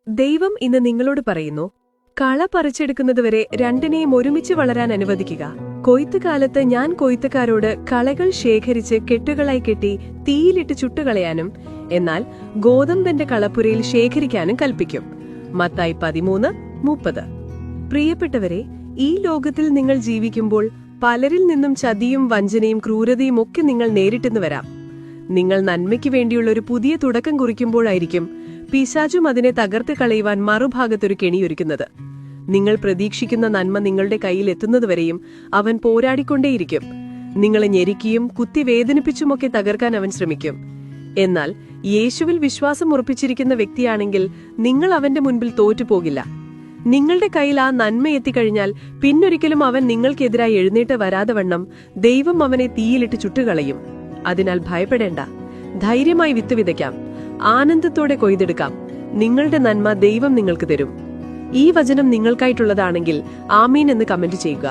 ദൈവം ഇന്ന് നിങ്ങളോട് പറയുന്നു, കള പറിച്ചെടുക്കുന്നതുവരെ രണ്ടിനെയും ഒരുമിച്ച് വളരാൻ അനുവദിക്കുക. കൊയ്ത്തുകാലത്ത് ഞാൻ കൊയ്ത്തുകാരോട് കളകൾ ശേഖരിച്ച് കെട്ടുകളായി കെട്ടി തീയിലിട്ട് ചുട്ടുകളയാനും എന്നാൽ ഗോതമ്പിന്റെ കളപ്പുരയിൽ ശേഖരിക്കാനും കൽപ്പിക്കും. മത്തായി 13:30. പ്രിയപ്പെട്ടവരെ, ഈ ലോകത്തിൽ നിങ്ങൾ ജീവിക്കുമ്പോൾ പലരിൽ നിന്നും ചതിയും വഞ്ചനയും ക്രൂരതയും ഒക്കെ നിങ്ങൾ നേരിട്ടെന്ന് വരാം. നിങ്ങൾ നന്മയ്ക്ക് വേണ്ടിയുള്ള ഒരു പുതിയ തുടക്കം കുറിക്കുമ്പോഴായിരിക്കും പിശാചും അതിനെ തകർത്ത് കളയുവാൻ മറുഭാഗത്തൊരു കെണിയൊരുക്കുന്നത്. നിങ്ങൾ പ്രതീക്ഷിക്കുന്ന നന്മ നിങ്ങളുടെ കയ്യിൽ എത്തുന്നതുവരെയും അവൻ പോരാടിക്കൊണ്ടേയിരിക്കും. നിങ്ങളെ ഞെരുക്കിയും കുത്തി വേദനിപ്പിച്ചുമൊക്കെ തകർക്കാൻ അവൻ ശ്രമിക്കും. എന്നാൽ യേശുവിൽ വിശ്വാസം ഉറപ്പിച്ചിരിക്കുന്ന വ്യക്തിയാണെങ്കിൽ നിങ്ങൾ അവന്റെ മുൻപിൽ തോറ്റുപോകില്ല. നിങ്ങളുടെ കയ്യിൽ ആ നന്മ എത്തിക്കഴിഞ്ഞാൽ പിന്നൊരിക്കലും അവൻ നിങ്ങൾക്കെതിരായി എഴുന്നേറ്റ് വരാതെ വണ്ണം ദൈവം അവനെ തീയിലിട്ട് ചുട്ടുകളയും. അതിനാൽ ഭയപ്പെടേണ്ട. ധൈര്യമായി വിത്ത് വിതയ്ക്കാം. ആനന്ദത്തോടെ കൊയ്തെടുക്കാം. നിങ്ങളുടെ നന്മ ദൈവം നിങ്ങൾക്ക് തരും. ഈ വചനം നിങ്ങൾക്കായിട്ടുള്ളതാണെങ്കിൽ ആമീൻ എന്ന് കമന്റ് ചെയ്യുക.